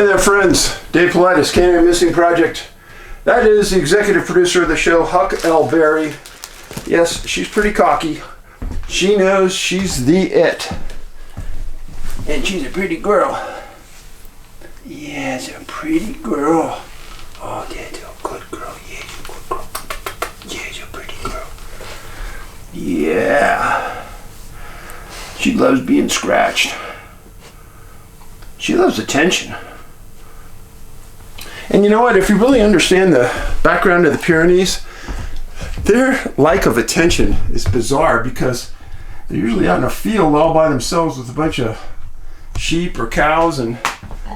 Hey there friends, Dave Paulides, Canadian Missing Project. That is the executive producer of the show, Huck L. Berry. Yes, she's pretty cocky. She knows she's the it. And she's a pretty girl. Yes, a pretty girl. Oh, that's a good girl. Yeah, you're a good girl. Yeah, you're a pretty girl. Yeah. She loves being scratched. She loves attention. And you know what? If you really understand the background of the Pyrenees, their lack of attention is bizarre because they're usually out in a field all by themselves with a bunch of sheep or cows and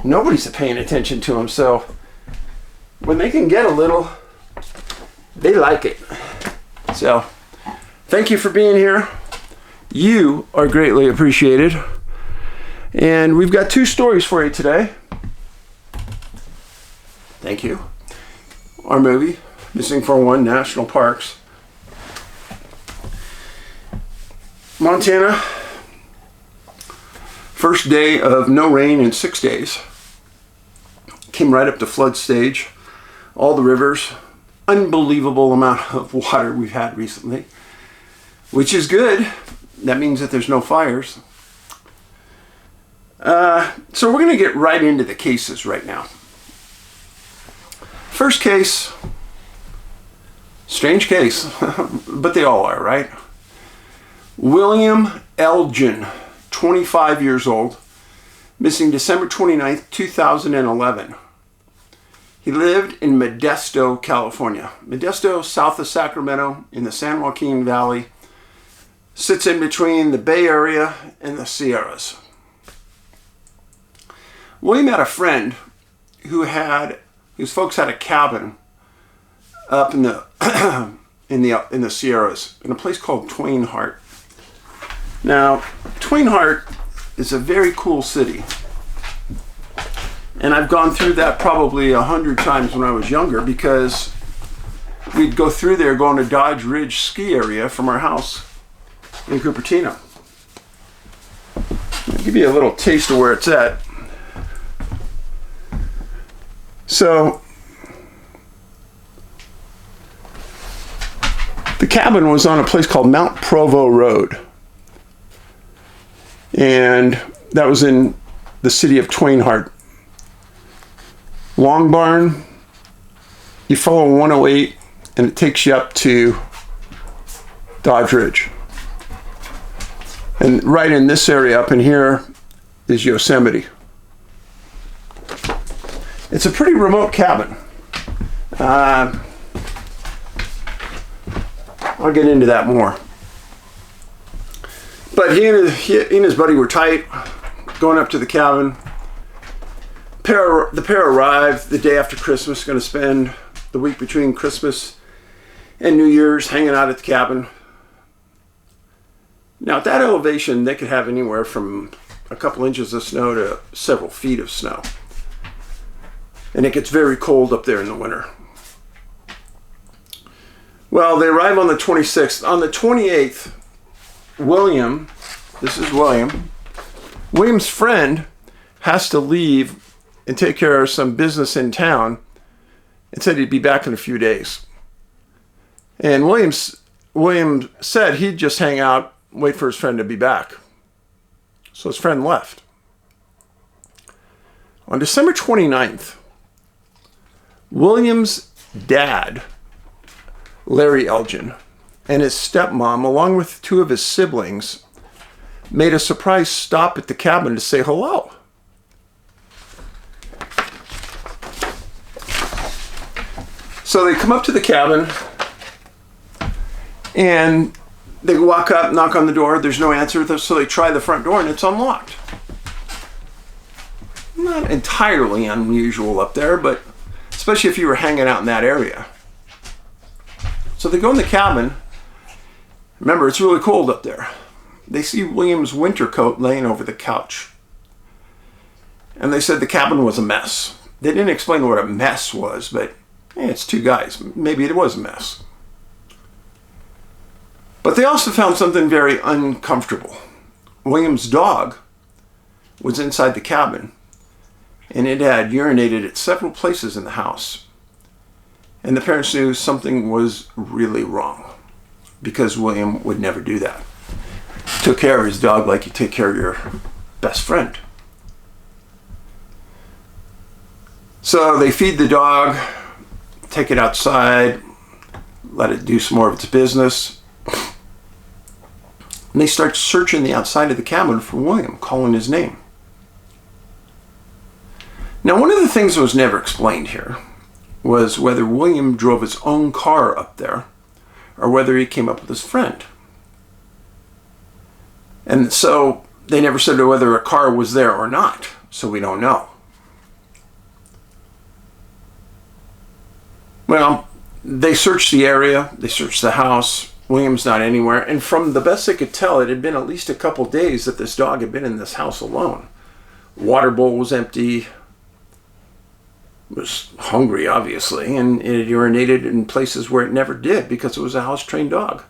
nobody's paying attention to them. So when they can get a little, they like it. So thank you for being here. You are greatly appreciated. And we've got two stories for you today. Thank you. Our movie, Missing 411 National Parks. Montana, first day of no rain in 6 days. Came right up to flood stage. All the rivers, unbelievable amount of water we've had recently, which is good. That means that there's no fires. So we're going to get right into the cases right now. First case, strange case, but they all are, right? William Elgen, 25 years old, missing December 29th, 2011. He lived in Modesto, California. Modesto, south of Sacramento, in the San Joaquin Valley, sits in between the Bay Area and the Sierras. William had a friend whose folks had a cabin up in the in the Sierras in a place called Twain Harte. Now, Twain Harte is a very cool city, and I've gone through that probably 100 times when I was younger because we'd go through there going to Dodge Ridge ski area from our house in Cupertino. I'll give you a little taste of where it's at. So, the cabin was on a place called Mount Provo Road. And that was in the city of Twain Harte. Long Barn, you follow 108 and it takes you up to Dodge Ridge. And right in this area up in here is Yosemite. It's a pretty remote cabin. I'll get into that more. But he and his buddy were tight, going up to the cabin. The pair arrived the day after Christmas, going to spend the week between Christmas and New Year's hanging out at the cabin. Now at that elevation, they could have anywhere from a couple inches of snow to several feet of snow. And it gets very cold up there in the winter. Well, they arrive on the 26th. On the 28th, William's friend has to leave and take care of some business in town and said he'd be back in a few days. And William said he'd just hang out, wait for his friend to be back. So his friend left. On December 29th, William's dad, Larry Elgen, and his stepmom, along with two of his siblings, made a surprise stop at the cabin to say hello. So they come up to the cabin and they walk up, knock on the door. There's no answer, so they try the front door and it's unlocked. Not entirely unusual up there, but especially if you were hanging out in that area. So they go in the cabin. Remember, it's really cold up there. They see William's winter coat laying over the couch. And they said the cabin was a mess. They didn't explain what a mess was, but it's two guys. Maybe it was a mess. But they also found something very uncomfortable. William's dog was inside the cabin, and it had urinated at several places in the house. And the parents knew something was really wrong, because William would never do that. Took care of his dog like you take care of your best friend. So they feed the dog, take it outside, let it do some more of its business. And they start searching the outside of the cabin for William, calling his name. Now, one of the things that was never explained here was whether William drove his own car up there or whether he came up with his friend. And so they never said whether a car was there or not, so we don't know. Well, they searched the area, they searched the house. William's not anywhere, and from the best they could tell, it had been at least a couple days that this dog had been in this house alone. Water bowl was empty, was hungry obviously, and it had urinated in places where it never did because it was a house-trained dog.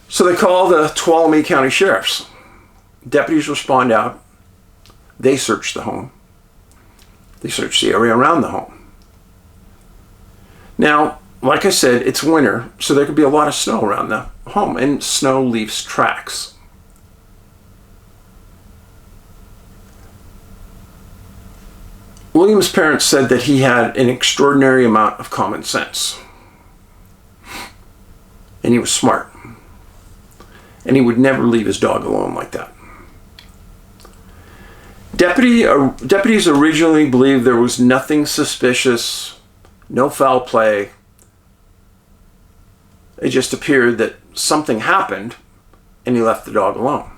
So they call the Tuolumne County Sheriffs. Deputies respond out. They search the home. They search the area around the home. Now, like I said, it's winter, so there could be a lot of snow around the home, and snow leaves tracks. William's parents said that he had an extraordinary amount of common sense. And he was smart. And he would never leave his dog alone like that. Deputies originally believed there was nothing suspicious, no foul play. It just appeared that something happened and he left the dog alone.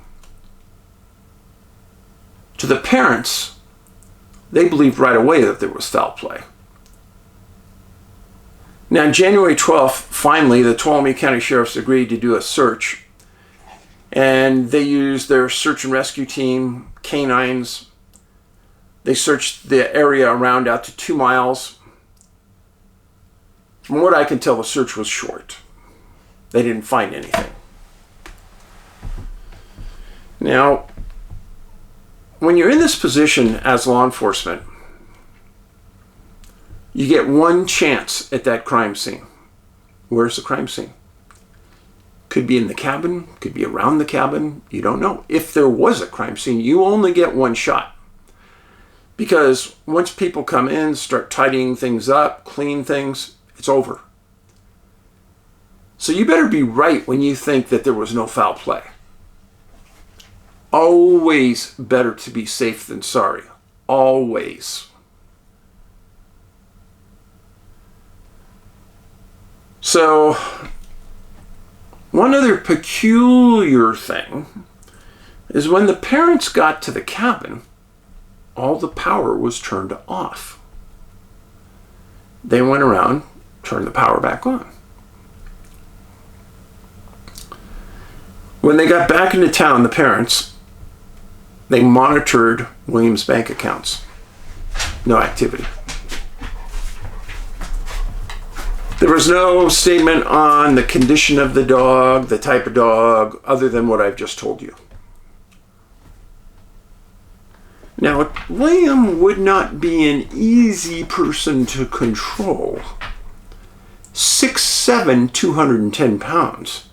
To the parents, they believed right away that there was foul play. Now, on January 12th, finally, the Tuolumne County Sheriffs agreed to do a search, and they used their search and rescue team, canines. They searched the area around out to 2 miles. From what I can tell, the search was short. They didn't find anything. Now, when you're in this position as law enforcement, you get one chance at that crime scene. Where's the crime scene? Could be in the cabin, could be around the cabin, you don't know. If there was a crime scene, you only get one shot. Because once people come in, start tidying things up, clean things, it's over. So you better be right when you think that there was no foul play. Always better to be safe than sorry. Always. So, one other peculiar thing is when the parents got to the cabin, all the power was turned off. They went around, turned the power back on. When they got back into town, the parents, they monitored William's bank accounts. No activity. There was no statement on the condition of the dog, the type of dog, other than what I've just told you. Now, William would not be an easy person to control. 6'7", 210 pounds.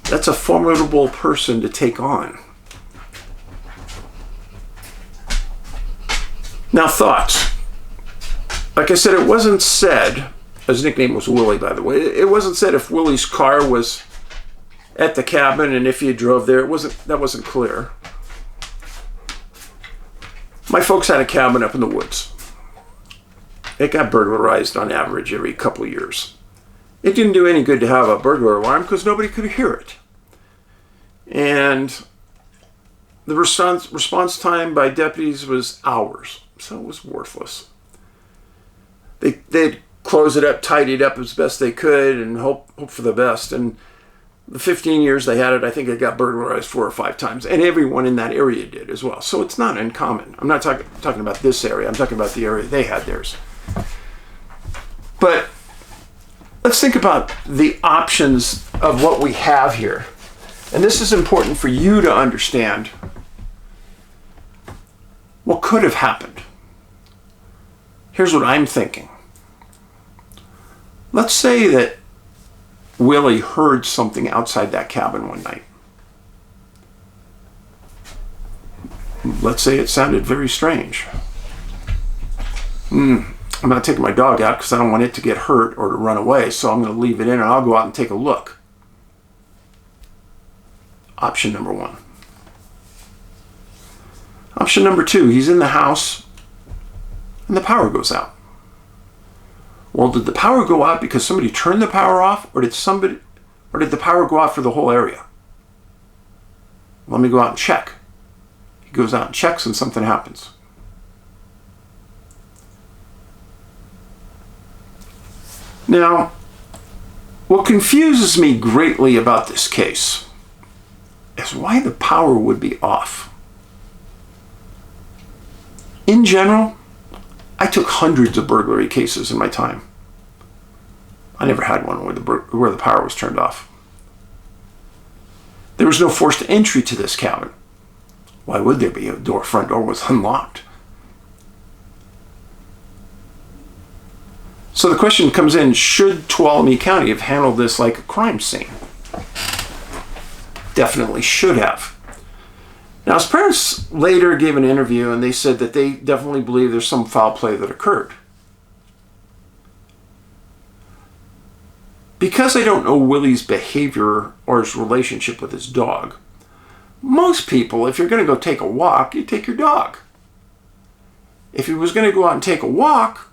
That's a formidable person to take on. Now, thoughts. Like I said, it wasn't said, his nickname was Willie, by the way, it wasn't said if Willie's car was at the cabin and if he drove there. That wasn't clear. My folks had a cabin up in the woods. It got burglarized on average every couple of years. It didn't do any good to have a burglar alarm because nobody could hear it. And the response time by deputies was hours, so it was worthless. They'd close it up, tidy it up as best they could, and hope for the best. And the 15 years they had it, I think it got burglarized 4 or 5 times, and everyone in that area did as well. So it's not uncommon. I'm not talking about this area. I'm talking about the area they had theirs. But let's think about the options of what we have here. And this is important for you to understand. What could have happened? Here's what I'm thinking. Let's say that Willie heard something outside that cabin one night. Let's say it sounded very strange. I'm not taking my dog out because I don't want it to get hurt or to run away, so I'm going to leave it in and I'll go out and take a look. Option number one. Option number two, he's in the house and the power goes out. Well, did the power go out because somebody turned the power off, or did the power go out for the whole area? Let me go out and check. He goes out and checks and something happens. Now, what confuses me greatly about this case is why the power would be off. In general, I took hundreds of burglary cases in my time. I never had one where the power was turned off. There was no forced entry to this cabin. Why would there be? Front door was unlocked. So the question comes in, should Tuolumne County have handled this like a crime scene? Definitely should have. Now, his parents later gave an interview and they said that they definitely believe there's some foul play that occurred. Because I don't know Willie's behavior or his relationship with his dog, most people, if you're going to go take a walk, you take your dog. If he was going to go out and take a walk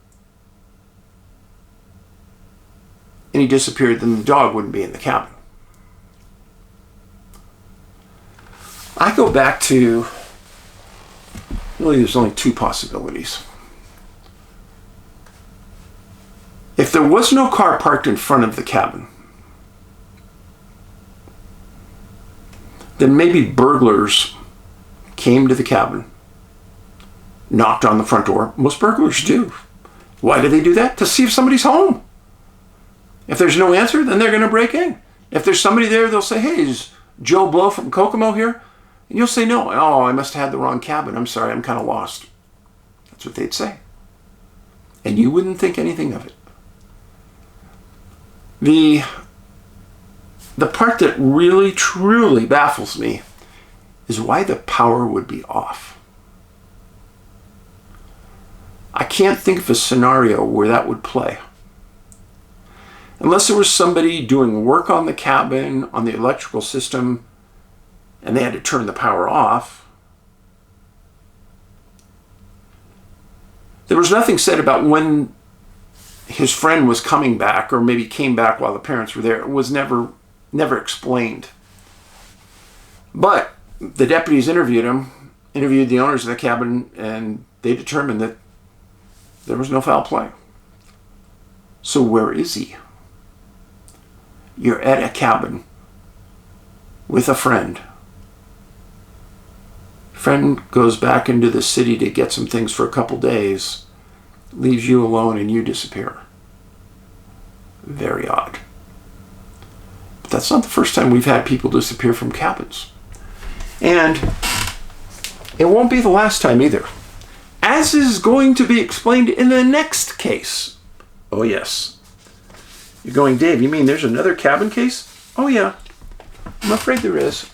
and he disappeared, then the dog wouldn't be in the cabin. I go back to, really there's only two possibilities. If there was no car parked in front of the cabin, then maybe burglars came to the cabin, knocked on the front door. Most burglars do. Why do they do that? To see if somebody's home. If there's no answer, then they're going to break in. If there's somebody there, they'll say, hey, is Joe Blow from Kokomo here? And you'll say, no. Oh, I must have had the wrong cabin. I'm sorry, I'm kind of lost. That's what they'd say. And you wouldn't think anything of it. The part that really, truly baffles me is why the power would be off. I can't think of a scenario where that would play. Unless there was somebody doing work on the cabin, on the electrical system, and they had to turn the power off. There was nothing said about when his friend was coming back, or maybe came back while the parents were there. It was never explained. But the deputies interviewed the owners of the cabin, and they determined that there was no foul play. So where is he? You're at a cabin with a friend. Friend goes back into the city to get some things for a couple days, leaves you alone, and you disappear. Very odd. But that's not the first time we've had people disappear from cabins. And it won't be the last time either. As is going to be explained in the next case. Oh yes. You're going, Dave, you mean there's another cabin case? Oh yeah. I'm afraid there is.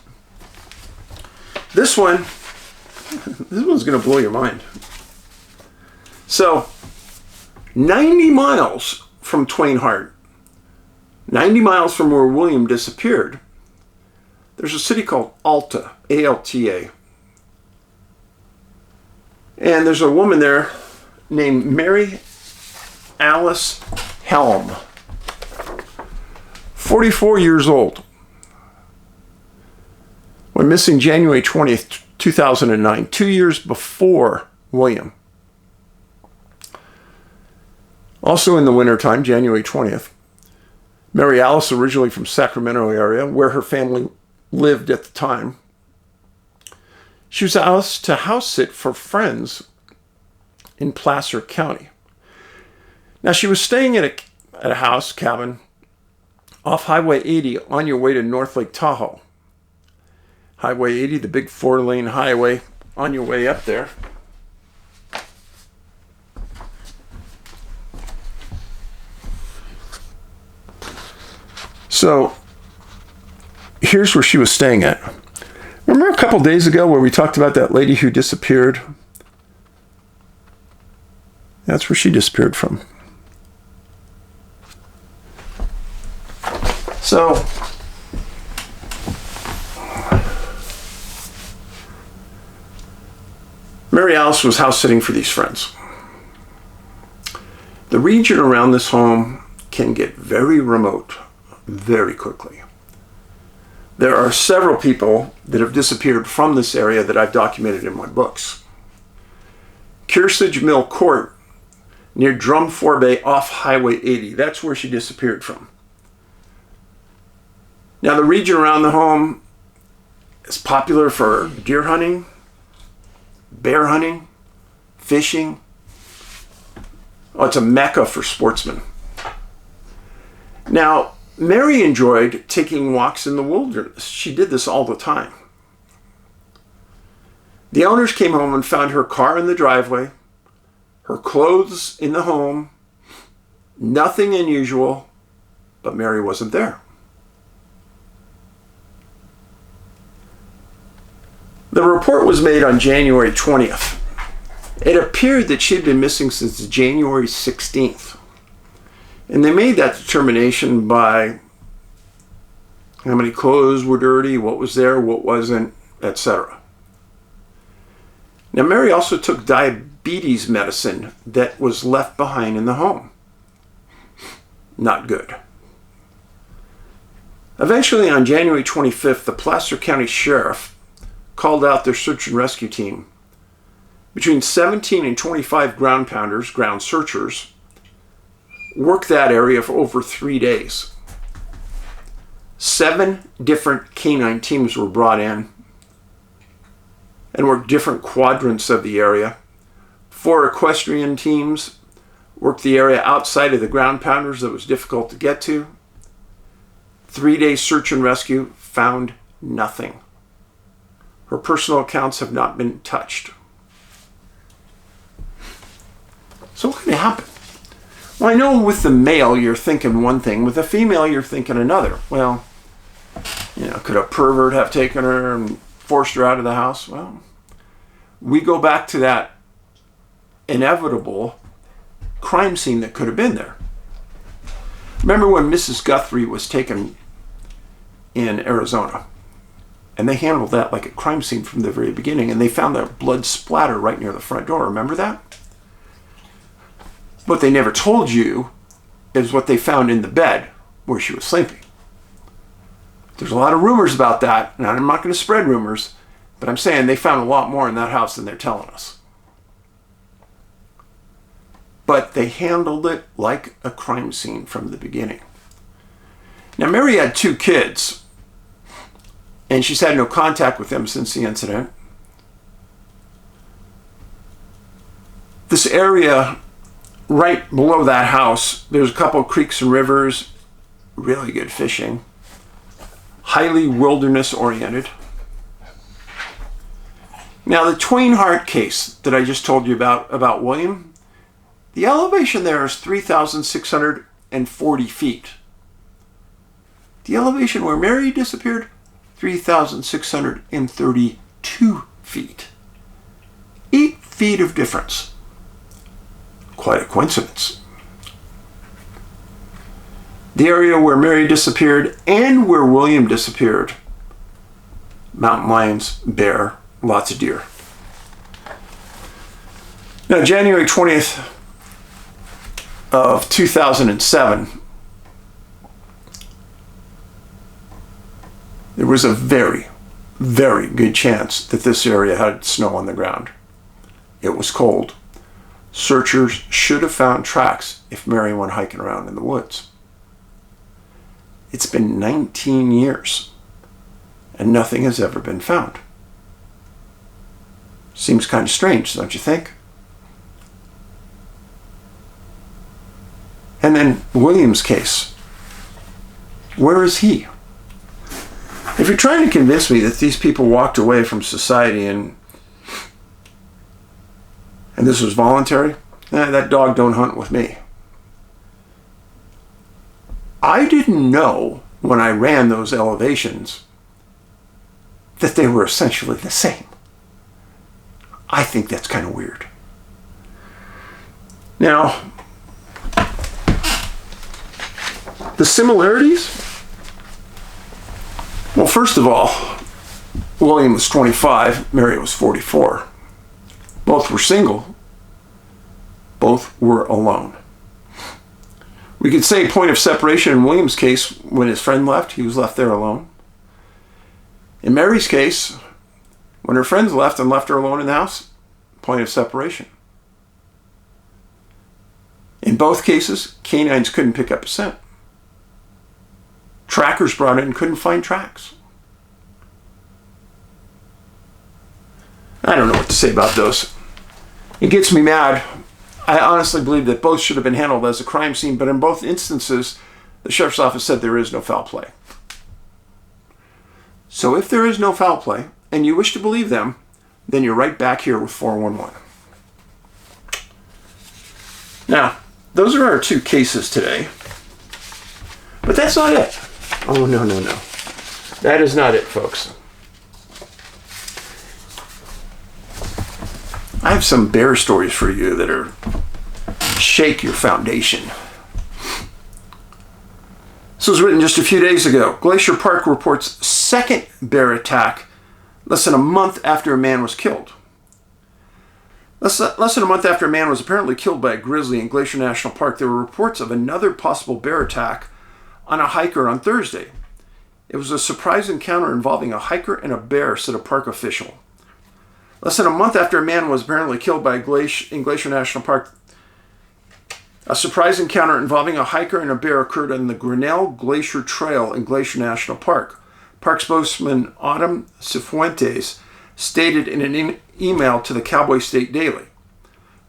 This one's going to blow your mind. So, 90 miles from Twain Harte, 90 miles from where William disappeared, there's a city called Alta, A-L-T-A. And there's a woman there named Mary Alice Helm, 44 years old. Went missing January 20th, 2009, 2 years before William. Also in the wintertime, January 20th, Mary Alice, originally from Sacramento area, where her family lived at the time, she was asked to house sit for friends in Placer County. Now, she was staying at a house cabin off Highway 80 on your way to North Lake Tahoe. Highway 80, the big 4-lane highway on your way up there. So here's where she was staying at. Remember a couple days ago where we talked about that lady who disappeared? That's where she disappeared from. So Mary Alice was house sitting for these friends. The region around this home can get very remote very quickly. There are several people that have disappeared from this area that I've documented in my books. Kearsarge Mill Court near Drum Forbay off Highway 80. That's where she disappeared from. Now the region around the home is popular for deer hunting, bear hunting, fishing. Oh, it's a mecca for sportsmen. Now, Mary enjoyed taking walks in the wilderness. She did this all the time. The owners came home and found her car in the driveway, her clothes in the home, nothing unusual, but Mary wasn't there. The report was made on January 20th. It appeared that she had been missing since January 16th. And they made that determination by how many clothes were dirty, what was there, what wasn't, etc. Now, Mary also took diabetes medicine that was left behind in the home. Not good. Eventually, on January 25th, the Placer County Sheriff called out their search and rescue team. Between 17 and 25 ground pounders, ground searchers, worked that area for over 3 days. 7 different canine teams were brought in and worked different quadrants of the area. 4 equestrian teams worked the area outside of the ground pounders that was difficult to get to. 3-day search and rescue found nothing. Her personal accounts have not been touched. So what could happen? Well, I know with the male you're thinking one thing, with the female you're thinking another. Well, could a pervert have taken her and forced her out of the house? Well, we go back to that inevitable crime scene that could have been there. Remember when Mrs. Guthrie was taken in Arizona? And they handled that like a crime scene from the very beginning, and they found that blood splatter right near the front door. Remember that? What they never told you is what they found in the bed where she was sleeping. There's a lot of rumors about that, and I'm not going to spread rumors, but I'm saying they found a lot more in that house than they're telling us. But they handled it like a crime scene from the beginning. Now, Mary had 2 kids, and she's had no contact with them since the incident. This area right below that house, there's a couple of creeks and rivers, really good fishing, highly wilderness oriented. Now the Twain Harte case that I just told you about William, the elevation there is 3,640 feet. The elevation where Mary disappeared, 3,632 feet. 8 feet of difference. Quite a coincidence. The area where Mary disappeared and where William disappeared, mountain lions, bear, lots of deer. Now, January 20th of 2007, there was a very, very good chance that this area had snow on the ground. It was cold. Searchers should have found tracks if Mary went hiking around in the woods. It's been 19 years and nothing has ever been found. Seems kind of strange, don't you think? And then William's case. Where is he? If you're trying to convince me that these people walked away from society and this was voluntary, that dog don't hunt with me. I didn't know when I ran those elevations that they were essentially the same. I think that's kind of weird. Now, the similarities? Well, first of all, William was 25, Mary was 44. Both were single. Both were alone. We could say point of separation in William's case, when his friend left, he was left there alone. In Mary's case, when her friends left and left her alone in the house, point of separation. In both cases, canines couldn't pick up a scent. Trackers brought in and couldn't find tracks. I don't know what to say about those. It gets me mad. I honestly believe that both should have been handled as a crime scene, but in both instances, the sheriff's office said there is no foul play. So if there is no foul play, and you wish to believe them, then you're right back here with 411. Now, those are our two cases today. But that's not it. Oh, no. That is not it, folks. I have some bear stories for you that are shake your foundation. This was written just a few days ago. Glacier Park reports second bear attack less than a month after a man was killed. Less than a month after a man was apparently killed by a grizzly in Glacier National Park, there were reports of another possible bear attack on a hiker on Thursday. It was a surprise encounter involving a hiker and a bear, said a park official. Less than a month after a man was apparently killed in Glacier National Park, a surprise encounter involving a hiker and a bear occurred on the Grinnell Glacier Trail in Glacier National Park. Park spokesman Autumn Cifuentes stated in an email to the Cowboy State Daily,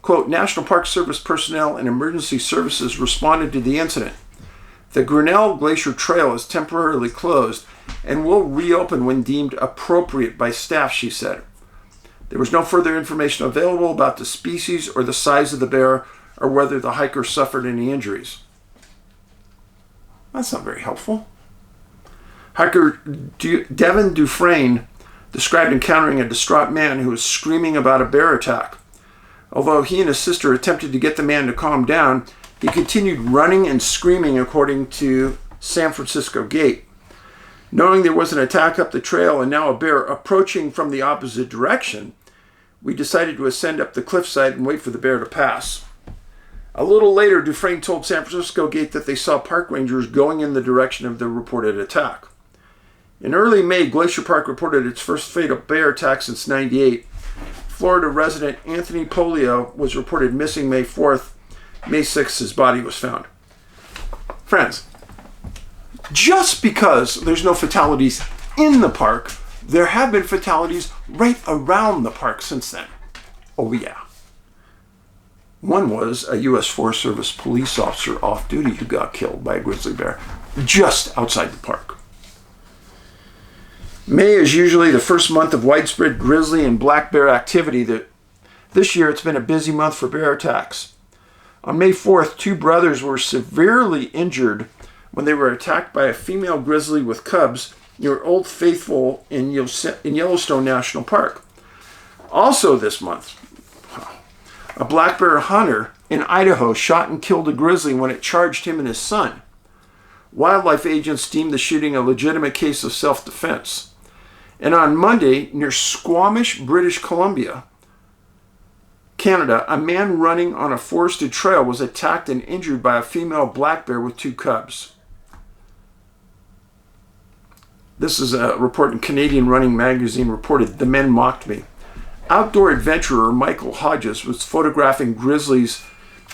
quote, National Park Service personnel and emergency services responded to the incident. The Grinnell Glacier Trail is temporarily closed and will reopen when deemed appropriate by staff, she said. There was no further information available about the species or the size of the bear or whether the hiker suffered any injuries. That's not very helpful. Hiker Devin Dufresne described encountering a distraught man who was screaming about a bear attack. Although he and his sister attempted to get the man to calm down, he continued running and screaming, according to San Francisco Gate. Knowing there was an attack up the trail and now a bear approaching from the opposite direction, we decided to ascend up the cliffside and wait for the bear to pass. A little later, Dufresne told San Francisco Gate that they saw park rangers going in the direction of the reported attack. In early May, Glacier Park reported its first fatal bear attack since '98. Florida resident Anthony Polio was reported missing May 4th. May 6th, his body was found. Friends, just because there's no fatalities in the park, there have been fatalities right around the park since then. Oh yeah. One was a U.S. Forest Service police officer off duty who got killed by a grizzly bear just outside the park. May is usually the first month of widespread grizzly and black bear activity. This year it's been a busy month for bear attacks. On May 4th, two brothers were severely injured when they were attacked by a female grizzly with cubs near Old Faithful in Yellowstone National Park. Also this month, a black bear hunter in Idaho shot and killed a grizzly when it charged him and his son. Wildlife agents deemed the shooting a legitimate case of self-defense. And on Monday, near Squamish, British Columbia, Canada, a man running on a forested trail was attacked and injured by a female black bear with two cubs. This is a report in Canadian Running Magazine reported, "The men mocked me." Outdoor adventurer Michael Hodges was photographing grizzlies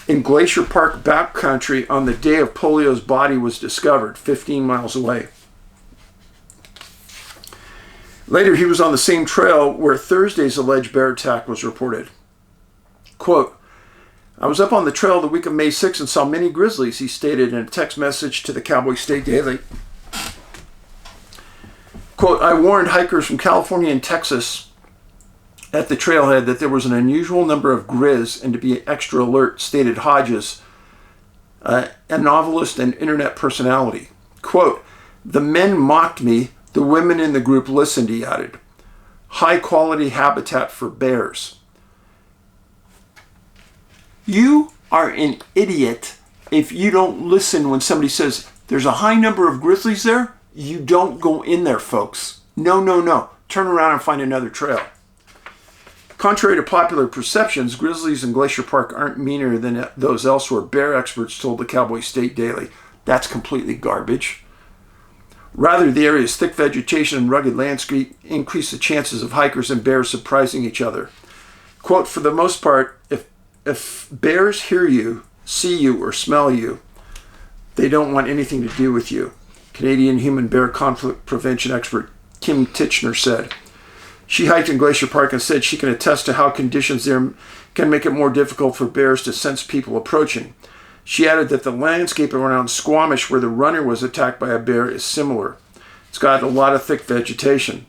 in Glacier Park backcountry on the day of Polio's body was discovered, 15 miles away. Later, he was on the same trail where Thursday's alleged bear attack was reported. Quote, I was up on the trail the week of May 6th and saw many grizzlies, he stated in a text message to the Cowboy State Daily. Quote, I warned hikers from California and Texas at the trailhead that there was an unusual number of grizz and to be extra alert, stated Hodges, a novelist and internet personality. Quote, The men mocked me. The women in the group listened, he added. High quality habitat for bears. You are an idiot if you don't listen when somebody says there's a high number of grizzlies there. You don't go in there, folks. No, no, no. Turn around and find another trail. Contrary to popular perceptions, grizzlies in Glacier Park aren't meaner than those elsewhere, bear experts told the Cowboy State Daily. That's completely garbage. Rather, the area's thick vegetation and rugged landscape increase the chances of hikers and bears surprising each other. Quote, for the most part, if bears hear you, see you, or smell you, they don't want anything to do with you, Canadian human bear conflict prevention expert Kim Titchener said. She hiked in Glacier Park and said she can attest to how conditions there can make it more difficult for bears to sense people approaching. She added that the landscape around Squamish, where the runner was attacked by a bear, is similar. It's got a lot of thick vegetation.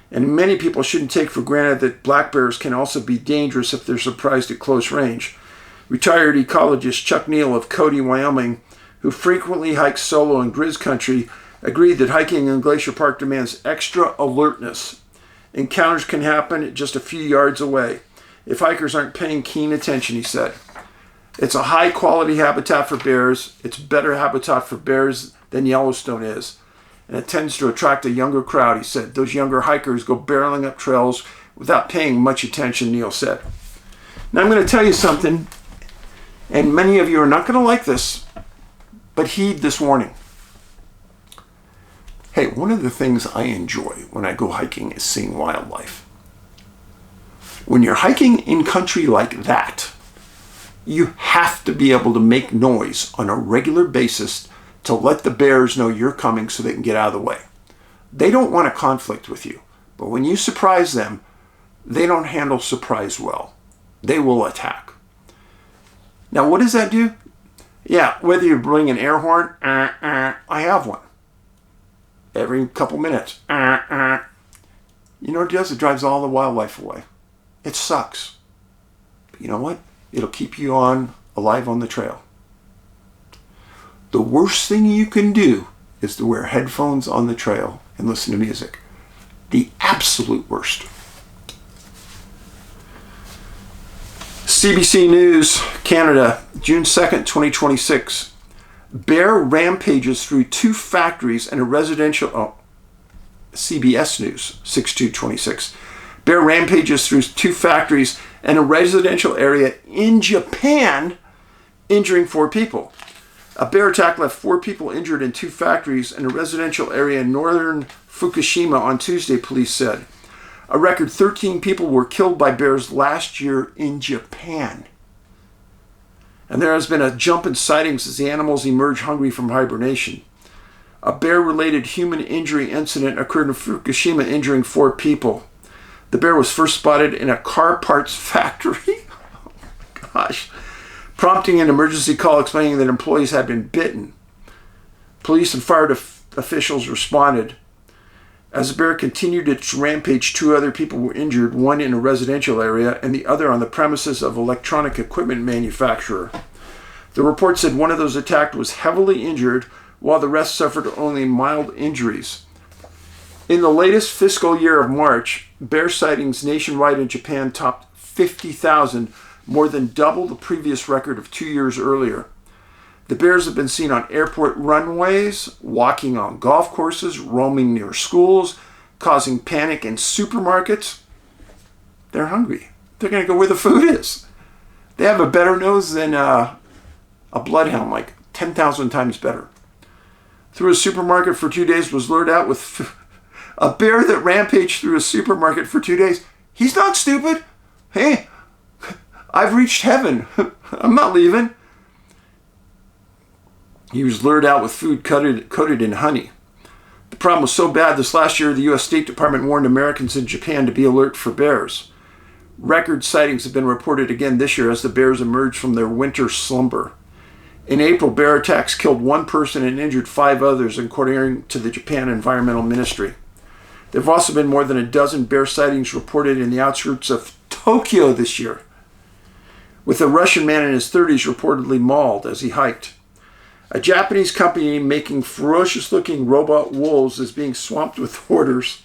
And many people shouldn't take for granted that black bears can also be dangerous if they're surprised at close range. Retired ecologist Chuck Neal of Cody, Wyoming, who frequently hikes solo in Grizz country, agreed that hiking in Glacier Park demands extra alertness. Encounters can happen just a few yards away if hikers aren't paying keen attention, he said. It's a high-quality habitat for bears. It's better habitat for bears than Yellowstone is. And it tends to attract a younger crowd, he said. Those younger hikers go barreling up trails without paying much attention, Neal said. Now I'm going to tell you something, and many of you are not going to like this, but heed this warning. Hey, one of the things I enjoy when I go hiking is seeing wildlife. When you're hiking in country like that, you have to be able to make noise on a regular basis to let the bears know you're coming so they can get out of the way. They don't want a conflict with you, but when you surprise them, they don't handle surprise well. They will attack. Now, what does that do? Yeah, whether you bring an air horn, I have one. Every couple minutes. You know what it does? It drives all the wildlife away. It sucks. But you know what? It'll keep you alive on the trail. The worst thing you can do is to wear headphones on the trail and listen to music. The absolute worst. CBC News, Canada, June 2nd, 2026. Bear rampages through 2 factories and a residential... CBS News, 6/2/26. Bear rampages through 2 factories and a residential area in Japan, injuring 4 people. A bear attack left 4 people injured in 2 factories and a residential area in northern Fukushima on Tuesday, police said. A record 13 people were killed by bears last year in Japan. And there has been a jump in sightings as the animals emerge hungry from hibernation. A bear-related human injury incident occurred in Fukushima, injuring 4 people. The bear was first spotted in a car parts factory. Oh my gosh. Prompting an emergency call explaining that employees had been bitten. Police and fire officials responded. As the bear continued its rampage, 2 other people were injured, one in a residential area and the other on the premises of electronic equipment manufacturer. The report said one of those attacked was heavily injured, while the rest suffered only mild injuries. In the latest fiscal year of March, bear sightings nationwide in Japan topped 50,000, more than double the previous record of 2 years earlier. The bears have been seen on airport runways, walking on golf courses, roaming near schools, causing panic in supermarkets. They're hungry. They're going to go where the food is. They have a better nose than a bloodhound, like 10,000 times better. Through a supermarket for 2 days, was lured out with a bear that rampaged through a supermarket for 2 days. He's not stupid. Hey, I've reached heaven. I'm not leaving. He was lured out with food coated in honey. The problem was so bad this last year, the U.S. State Department warned Americans in Japan to be alert for bears. Record sightings have been reported again this year as the bears emerge from their winter slumber. In April, bear attacks killed 1 person and injured 5 others, according to the Japan Environmental Ministry. There have also been more than a dozen bear sightings reported in the outskirts of Tokyo this year, with a Russian man in his 30s reportedly mauled as he hiked. A Japanese company making ferocious-looking robot wolves is being swamped with orders.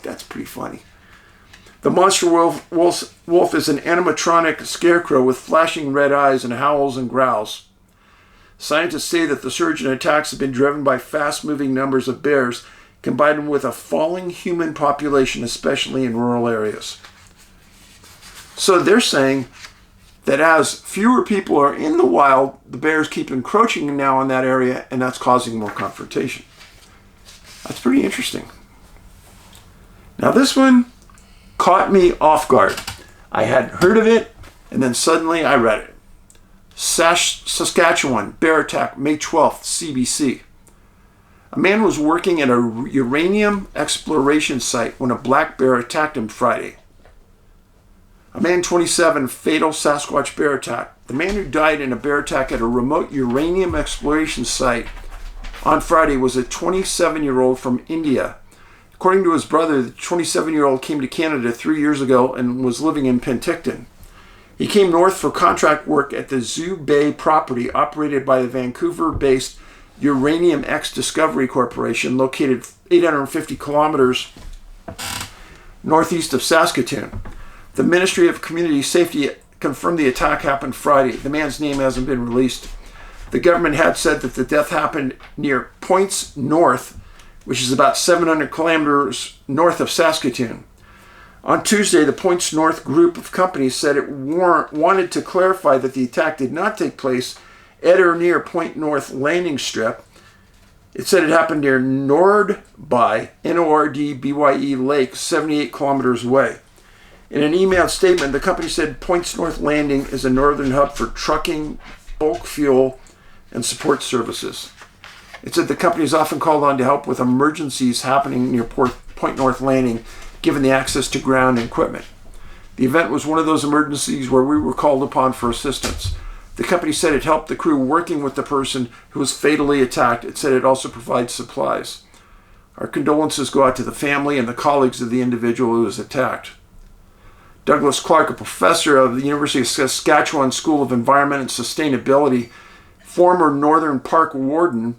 That's pretty funny. The monster wolf is an animatronic scarecrow with flashing red eyes and howls and growls. Scientists say that the surge in attacks have been driven by fast-moving numbers of bears, combined with a falling human population, especially in rural areas. So they're saying that as fewer people are in the wild, the bears keep encroaching now in that area, and that's causing more confrontation. That's pretty interesting. Now this one caught me off guard. I hadn't heard of it, and then suddenly I read it. Saskatchewan, bear attack, May 12th, CBC. A man was working at a uranium exploration site when a black bear attacked him Friday. A man 27, fatal Sasquatch bear attack. The man who died in a bear attack at a remote uranium exploration site on Friday was a 27-year-old from India. According to his brother, the 27-year-old came to Canada 3 years ago and was living in Penticton. He came north for contract work at the Zoo Bay property operated by the Vancouver-based Uranium X Discovery Corporation, located 850 kilometers northeast of Saskatoon. The Ministry of Community Safety confirmed the attack happened Friday. The man's name hasn't been released. The government had said that the death happened near Points North, which is about 700 kilometers north of Saskatoon. On Tuesday, the Points North group of companies said it wanted to clarify that the attack did not take place at or near Point North landing strip. It said it happened near Nordby, Nordbye Lake, 78 kilometers away. In an emailed statement, the company said Points North Landing is a northern hub for trucking, bulk fuel, and support services. It said the company is often called on to help with emergencies happening near Point North Landing, given the access to ground and equipment. The event was one of those emergencies where we were called upon for assistance. The company said it helped the crew working with the person who was fatally attacked. It said it also provides supplies. Our condolences go out to the family and the colleagues of the individual who was attacked. Douglas Clark, a professor of the University of Saskatchewan School of Environment and Sustainability, former Northern Park warden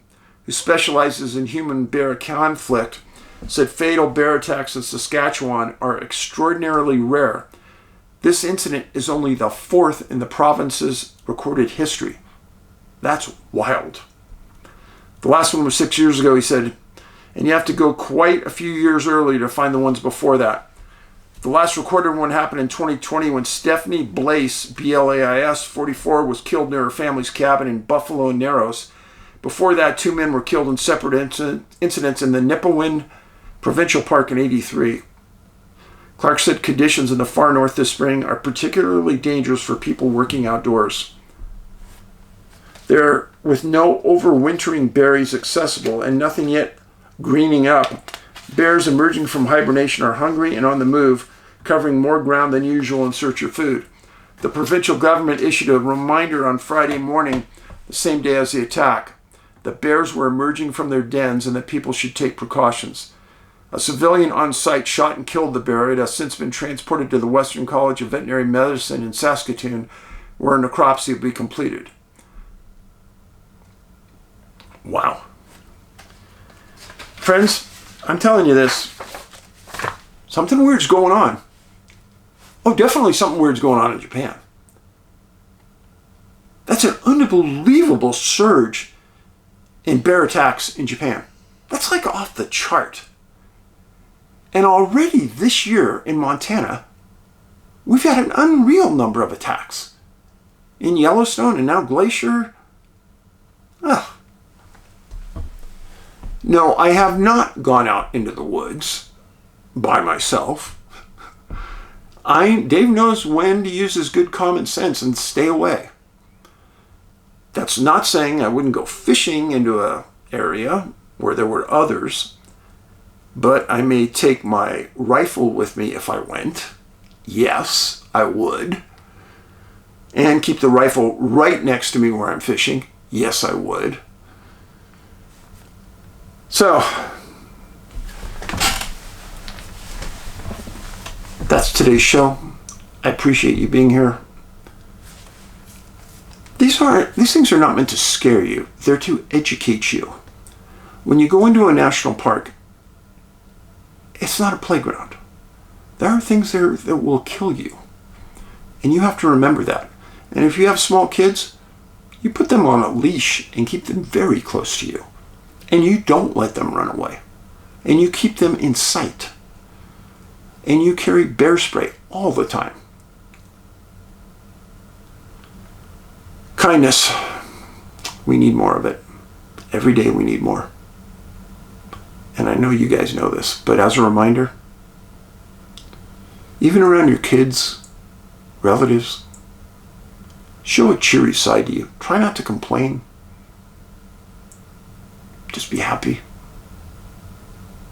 who specializes in human-bear conflict, said fatal bear attacks in Saskatchewan are extraordinarily rare. This incident is only the fourth in the province's recorded history. That's wild. The last one was 6 years ago, he said, and you have to go quite a few years earlier to find the ones before that. The last recorded one happened in 2020 when Stephanie Blais, B-L-A-I-S, 44, was killed near her family's cabin in Buffalo Narrows. Before that, 2 men were killed in separate incidents in the Nipawin Provincial Park in 83. Clark said conditions in the far north this spring are particularly dangerous for people working outdoors. There, with no overwintering berries accessible and nothing yet greening up, bears emerging from hibernation are hungry and on the move, covering more ground than usual in search of food. The provincial government issued a reminder on Friday morning, the same day as the attack. The bears were emerging from their dens and that people should take precautions. A civilian on site shot and killed the bear. It has since been transported to the Western College of Veterinary Medicine in Saskatoon, where a necropsy will be completed. Wow. Friends, I'm telling you this. Something weird's going on. Oh, definitely something weird's going on in Japan. That's an unbelievable surge in bear attacks in Japan. That's like off the chart. And already this year in Montana, we've had an unreal number of attacks. In Yellowstone and now Glacier. Oh. No, I have not gone out into the woods by myself. Dave knows when to use his good common sense and stay away. That's not saying I wouldn't go fishing into an area where there were others, but I may take my rifle with me if I went. Yes, I would. And keep the rifle right next to me where I'm fishing. Yes, I would. So, that's today's show. I appreciate you being here. These things are not meant to scare you. They're to educate you. When you go into a national park, it's not a playground. There are things there that will kill you. And you have to remember that. And if you have small kids, you put them on a leash and keep them very close to you. And you don't let them run away. And you keep them in sight. And you carry bear spray all the time. Kindness. We need more of it. Every day we need more. And I know you guys know this, but as a reminder, even around your kids, relatives, show a cheery side to you. Try not to complain. Just be happy.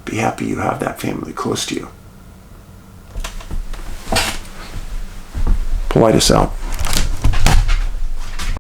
Be happy you have that family close to you. Paulides out.